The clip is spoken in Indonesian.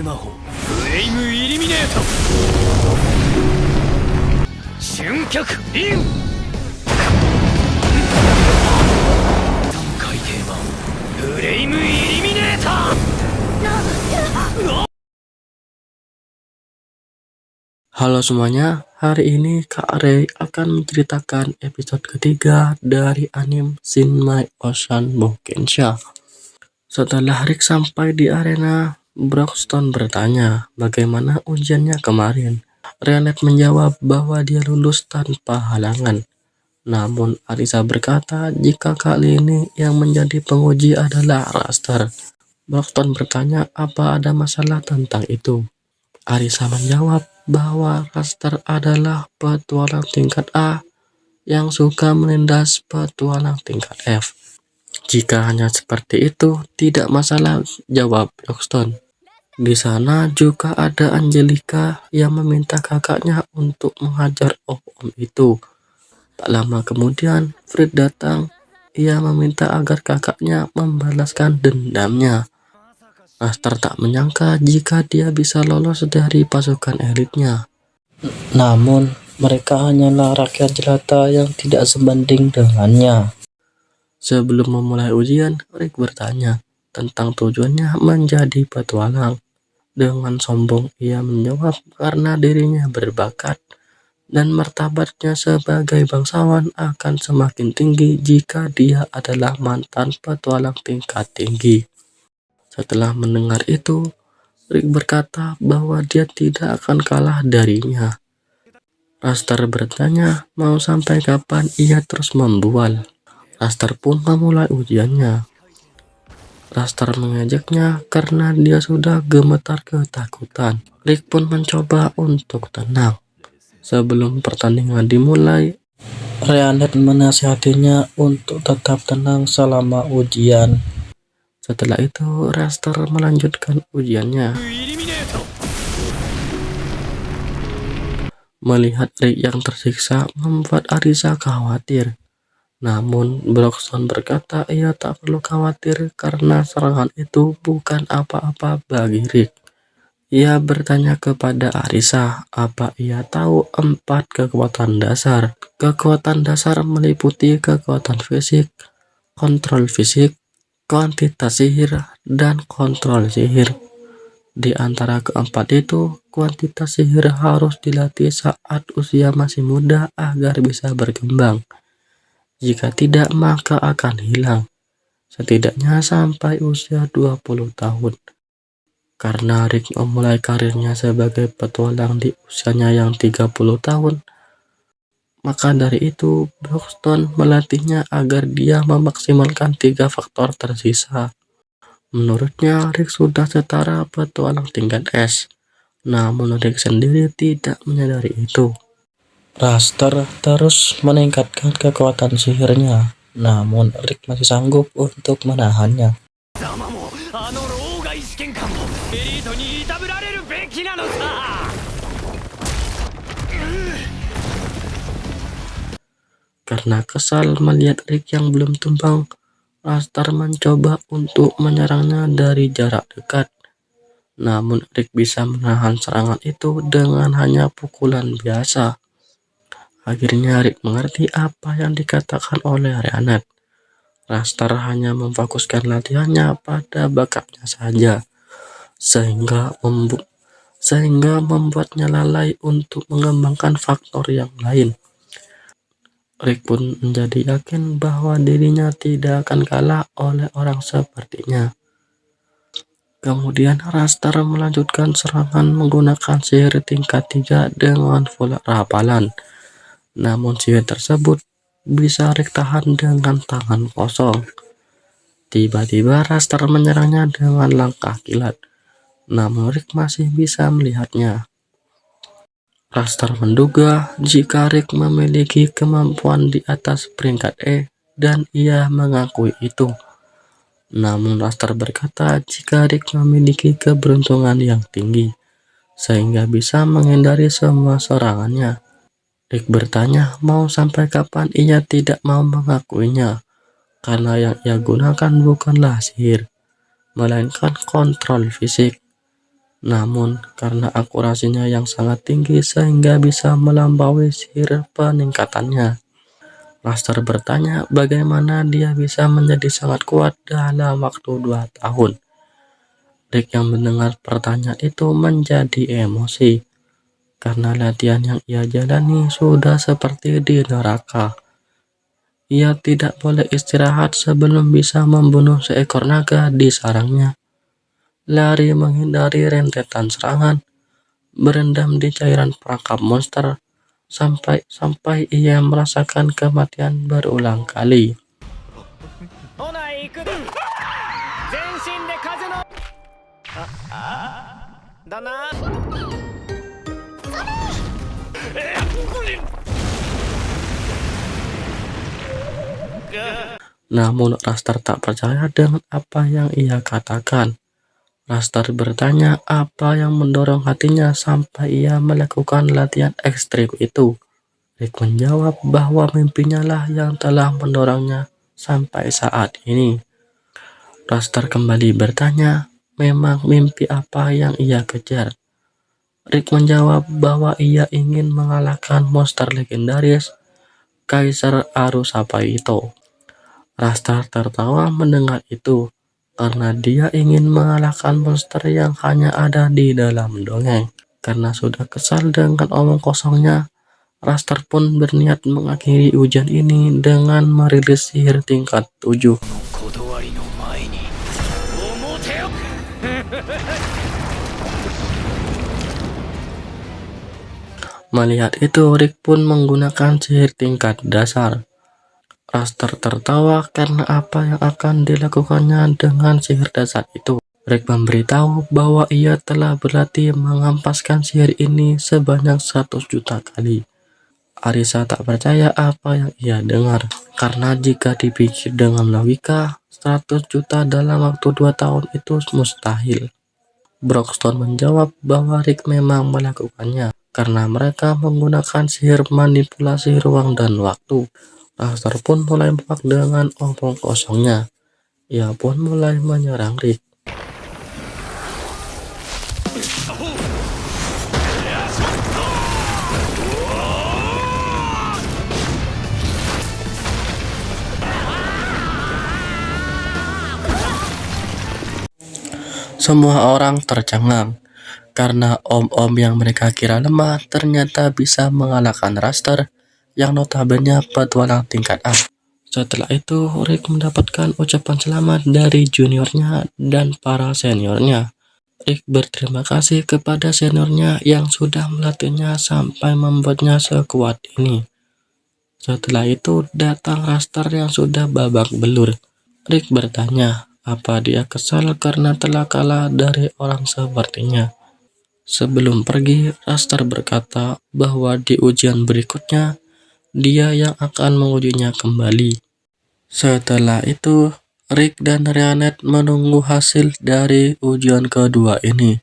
魔法フレイムイリミネート春脚輪三回転魔法フレイムイリミネーター。 Halo semuanya, hari ini Kak Rey akan menceritakan episode ketiga dari anime Shinmai Osan Boukensha. Setelah Rick sampai di arena, Broxton bertanya bagaimana ujiannya kemarin. Renet menjawab bahwa dia lulus tanpa halangan. Namun Arisa berkata jika kali ini yang menjadi penguji adalah Raster. Broxton bertanya apa ada masalah tentang itu. Arisa menjawab bahwa Raster adalah petualang tingkat A yang suka menindas petualang tingkat F. Jika hanya seperti itu, tidak masalah, jawab Broxton. Di sana juga ada Angelica yang meminta kakaknya untuk menghajar om itu. Tak lama kemudian, Fred datang. Ia meminta agar kakaknya membalaskan dendamnya. Raster tak menyangka jika dia bisa lolos dari pasukan elitnya. Namun, mereka hanyalah rakyat jelata yang tidak sebanding dengannya. Sebelum memulai ujian, Rick bertanya tentang tujuannya menjadi petualang. Dengan sombong, ia menjawab karena dirinya berbakat dan martabatnya sebagai bangsawan akan semakin tinggi jika dia adalah mantan petualang tingkat tinggi. Setelah mendengar itu, Rick berkata bahwa dia tidak akan kalah darinya. Raster bertanya mau sampai kapan ia terus membual. Raster pun memulai ujiannya. Raster mengejaknya karena dia sudah gemetar ketakutan. Rick pun mencoba untuk tenang. Sebelum pertandingan dimulai, Reanet menasihatinya untuk tetap tenang selama ujian. Setelah itu, Raster melanjutkan ujiannya. Melihat Rick yang tersiksa membuat Arisa khawatir. Namun, Broxton berkata ia tak perlu khawatir karena serangan itu bukan apa-apa bagi Rick. Ia bertanya kepada Arisa apa ia tahu 4 kekuatan dasar. Kekuatan dasar meliputi kekuatan fisik, kontrol fisik, kuantitas sihir, dan kontrol sihir. Di antara keempat itu, kuantitas sihir harus dilatih saat usia masih muda agar bisa berkembang. Jika tidak, maka akan hilang. Setidaknya sampai usia 20 tahun. Karena Rick memulai karirnya sebagai petualang di usianya yang 30 tahun, maka dari itu Broxton melatihnya agar dia memaksimalkan 3 faktor tersisa. Menurutnya Rick sudah setara petualang tingkat S, namun Rick sendiri tidak menyadari itu. Raster terus meningkatkan kekuatan sihirnya, namun Rick masih sanggup untuk menahannya. Karena kesal melihat Rick yang belum tumbang, Raster mencoba untuk menyerangnya dari jarak dekat. Namun Rick bisa menahan serangan itu dengan hanya pukulan biasa. Akhirnya Rick mengerti apa yang dikatakan oleh Reanet. Raster hanya memfokuskan latihannya pada bakatnya saja, sehingga membuatnya lalai untuk mengembangkan faktor yang lain. Rick pun menjadi yakin bahwa dirinya tidak akan kalah oleh orang sepertinya. Kemudian Raster melanjutkan serangan menggunakan sihir tingkat 3 dengan full rapalan. Namun sihir tersebut bisa Rick tahan dengan tangan kosong. Tiba-tiba Raster menyerangnya dengan langkah kilat, namun Rick masih bisa melihatnya. Raster menduga jika Rick memiliki kemampuan di atas peringkat E dan ia mengakui itu. Namun Raster berkata jika Rick memiliki keberuntungan yang tinggi, sehingga bisa menghindari semua serangannya. Rick bertanya mau sampai kapan ia tidak mau mengakuinya, karena yang ia gunakan bukanlah sihir, melainkan kontrol fisik. Namun, karena akurasinya yang sangat tinggi sehingga bisa melampaui sihir peningkatannya. Raster bertanya bagaimana dia bisa menjadi sangat kuat dalam waktu 2 tahun. Rick yang mendengar pertanyaan itu menjadi emosi, karena latihan yang ia jalani sudah seperti di neraka. Ia tidak boleh istirahat sebelum bisa membunuh seekor naga di sarangnya. Lari menghindari rentetan serangan, berendam di cairan perangkap monster, sampai ia merasakan kematian berulang kali. Namun Raster tak percaya dengan apa yang ia katakan. Raster bertanya apa yang mendorong hatinya sampai ia melakukan latihan ekstrim itu. Rick menjawab bahwa mimpinya lah yang telah mendorongnya sampai saat ini. Raster kembali bertanya, memang mimpi apa yang ia kejar? Rick menjawab bahwa ia ingin mengalahkan monster legendaris Kaisar Arusapai itu. Raster tertawa mendengar itu, karena dia ingin mengalahkan monster yang hanya ada di dalam dongeng. Karena sudah kesal dengan omong kosongnya, Raster pun berniat mengakhiri ujian ini dengan merilis sihir tingkat 7. Melihat itu, Rick pun menggunakan sihir tingkat dasar. Raster tertawa karena apa yang akan dilakukannya dengan sihir dasar itu. Rick memberitahu bahwa ia telah berlatih mengampaskan sihir ini sebanyak 100 juta kali. Arisa tak percaya apa yang ia dengar, karena jika dipikir dengan logika, 100 juta dalam waktu 2 tahun itu mustahil. Broxton menjawab bahwa Rick memang melakukannya, karena mereka menggunakan sihir manipulasi ruang dan waktu. Raster pun mulai muak dengan omong kosongnya. Ia pun mulai menyerang Rick. Semua orang tercengang, karena om-om yang mereka kira lemah ternyata bisa mengalahkan Raster yang notabene petualang tingkat A. Setelah itu, Rick mendapatkan ucapan selamat dari juniornya dan para seniornya. Rick berterima kasih kepada seniornya yang sudah melatihnya sampai membuatnya sekuat ini. Setelah itu, datang Raster yang sudah babak belur. Rick bertanya, apa dia kesal karena telah kalah dari orang sepertinya. Sebelum pergi, Raster berkata bahwa di ujian berikutnya, dia yang akan mengujinya kembali. Setelah itu, Rick dan Ryanet menunggu hasil dari ujian kedua ini.